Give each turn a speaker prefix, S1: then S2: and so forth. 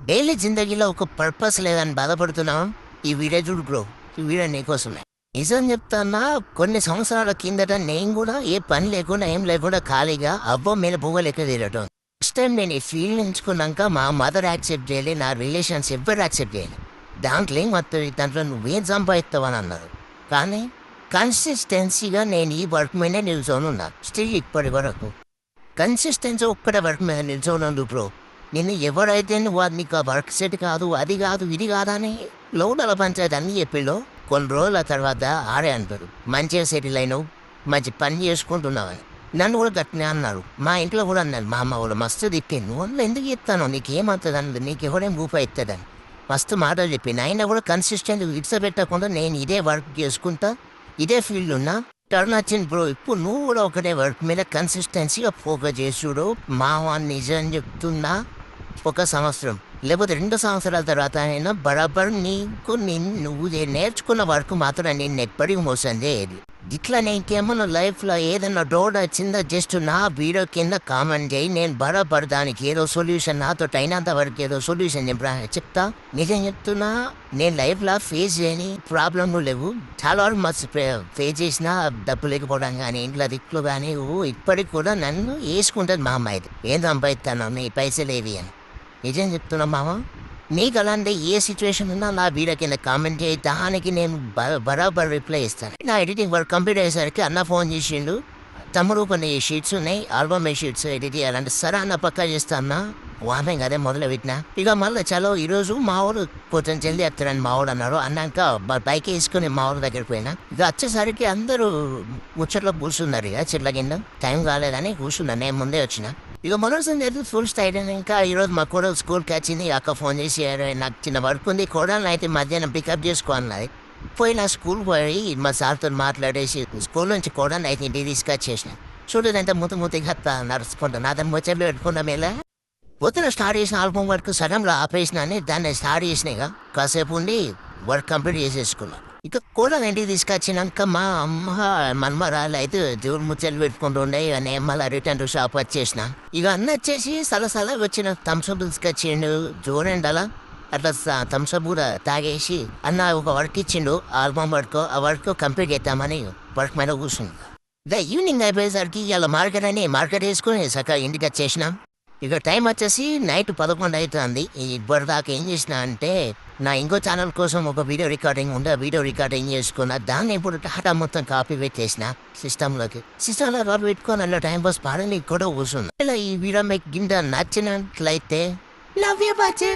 S1: Daily జిందగీలో ఒక purpose లేదని బాధపడుతున్నాం. ఈ వీడియో చూడు బ్రో, ఈ వీడియో నీకోసమే. నిజం చెప్తానా, కొన్ని సంవత్సరాల కిందట నేను కూడా ఏ పని లేకుండా ఏం లేకుండా ఖాళీగా అవ్వ మీద పువ్వు లెక్క తిరగటం. నెక్స్ట్ టైం నేను ఈ ఫీల్డ్ ఎంచుకున్నాక మా మదర్ యాక్సెప్ట్ చేయాలి, నా రిలేషన్స్ ఎవ్వరు యాక్సెప్ట్ చేయాలి. దాంట్లో ఏం వస్తుంది, దాంట్లో నువ్వేం సంపాదిస్తావని అన్నారు. కానీ కన్సిస్టెన్సీగా నేను ఈ వర్క్ మీద నిల్చొని ఉన్నాను. స్టిల్ ఇప్పటి వరకు కన్సిస్టెన్సీ ఒక్కటే వర్క్ మీద నిల్చోనందు బ్రో. నేను ఎవరైతే నువ్వు నీకు ఆ వర్క్ సెట్ కాదు, అది కాదు, ఇది కాదని లోడల పంచాయతీ అన్నీ చెప్పిలో కొన్ని రోజుల తర్వాత ఆడే అంటారు మంచిగా సెటిల్ అయినావు, మంచి పని చేసుకుంటున్నావని. నన్ను కూడా గట్టినే అన్నారు, మా ఇంట్లో కూడా అన్నారు. మా అమ్మ కూడా మస్తు తిప్పాను, నువ్వు ఎందుకు చెప్తాను, నీకేమవుతుంది అన్నది, నీకు ఎవరేం ఊపి అవుతుందని మస్తు మాటలు చెప్పింది. అయినా కూడా కన్సిస్టెంట్ ఇడ్సపెట్టకుండా నేను ఇదే వర్క్ చేసుకుంటా, ఇదే ఫీల్డ్ ఉన్నా. టర్న్ వచ్చింది బ్రో. ఇప్పుడు నువ్వు కూడా ఒకటే వర్క్ మీద కన్సిస్టెన్సీగా ఫోకస్ చేసుడు. మావా నిజం చెప్తున్నా, ఒక సంవత్సరం లేకపోతే 2 సంవత్సరాల తర్వాత అయినా బరాబర్ నీకు నువ్వు నేర్చుకున్న వర్క్ మాత్రం నేను ఎప్పటికీ మోసం చేయదు. ఇట్లా ఇంకేమన్నా లైఫ్లో ఏదన్నా డౌట్ వచ్చిందో జస్ట్ నా వీడియో కింద కామెంట్ చేయి. నేను బరాబర్ దానికి ఏదో సొల్యూషన్, నాతో అయినంత వరకు ఏదో సొల్యూషన్ చెప్తా. నిజం చెప్తున్నా, నేను లైఫ్లో ఫేస్ చేయని ప్రాబ్లంలు లేవు. చాలా వరకు మస్తు ఫేస్ చేసిన డబ్బు లేకపోవడం కానీ, ఇంట్లో దిక్కులు కానీ. ఇప్పటికి కూడా నన్ను వేసుకుంటుంది మా అమ్మాయి, ఏం సంపాదిస్తాను నీ పైసలు ఏవి అని. నిజం చెప్తున్నా మామ, నీకు అలాంటి ఏ సిచ్యువేషన్ ఉన్నా నా వీడియో కింద కామెంట్ చేయి, దానికి నేను బరాబర్ రిప్లై ఇస్తాను. నా ఎడిటింగ్ వర్క్ కంప్లీట్ అయ్యేసరికి అన్న ఫోన్ చేసిండు, తమ్ముడు కొన్ని షీట్స్ ఉన్నాయి, ఆల్బమ్ షీట్స్ ఎడిట్ చేయాలంటే సరే అన్న పక్కా చేస్తా అన్న. వామింగ్ అదే మొదలు పెట్టినా. ఇక మళ్ళీ చలో ఈరోజు మా ఊరు కొంచెం జల్దీ వస్తారని మా ఊడు అన్నారు. అన్నాక బైక్ వేసుకుని మా ఊరు దగ్గరికి పోయినా. ఇక వచ్చేసరికి అందరూ ముచ్చట్లో కూర్చున్నారు. ఇక చెట్ల కింద టైం కాలేదని కూర్చున్నాను, నేను ముందే వచ్చిన. ఇక మనోజ్ ఫుల్ స్టైల్. ఇంకా ఈరోజు మా కూడా స్కూల్కి వచ్చింది. అక్క ఫోన్ చేసి నాకు చిన్న వర్క్ ఉంది, కోడలు అయితే మధ్యాహ్నం పికప్ చేసుకోవాలి. పోయి నా స్కూల్ పోయి మా సార్తో మాట్లాడేసి స్కూల్ నుంచి కూడా అయితే ఇంటికి తీసుకొచ్చేసిన. చూడదంతా మూతిగా నడుచుకుంటాను, అతను ముచ్చట్లు పెట్టుకున్నాం. ఇలా పొద్దున స్టార్ట్ చేసిన ఆల్బమ్ వర్క్ సడన్గా ఆపేసిన, దాన్ని స్టార్ట్ చేసినాయిగా కాసేపు ఉండి వర్క్ కంప్లీట్ చేసేసుకున్నాను. ఇక కూడా ఇంటికి తీసుకొచ్చినాక మా అమ్మ మన్మరాలు అయితే దేవుడు ముచ్చట్లు పెట్టుకుంటూ ఉండే. ఇక నేను మళ్ళీ రిటర్న్ టు షాప్ వచ్చేసిన. ఇక అన్న వచ్చేసి సలసలా వచ్చిన థమ్స్అప్ తీసుకొచ్చిండు. చూడండి అలా అట్లా థమ్స్అప్ కూడా తాగేసి అన్న ఒక వర్క్ ఇచ్చిండు, ఆల్బమ్ వర్క్. ఆ వర్క్ కంప్లీట్ చేద్దామని వర్క్ మీద కూర్చుంది. ఇక ఈవినింగ్ అయిపోయేసరికి ఇలా మార్కెట్ వేసుకుని సక్క ఇంటికి వచ్చేసినాం. ఇక టైం వచ్చేసి నైట్ 11 అవుతుంది. ఇప్పటిదాకా ఏం చేసిన అంటే నా ఇంకో ఛానల్ కోసం ఒక వీడియో రికార్డింగ్ ఉండే, వీడియో రికార్డింగ్ చేసుకున్నా. దాన్ని ఇప్పుడు టాటా మొత్తం కాపీ పెట్టేసిన సిస్టంలో కాపీ పెట్టుకొని అలా టైం పాస్ పాడని కూడా కూర్చున్నా. ఇలా ఈ వీడియో మీకు గింట నచ్చినట్లయితే లవ్ యూ బాచ్.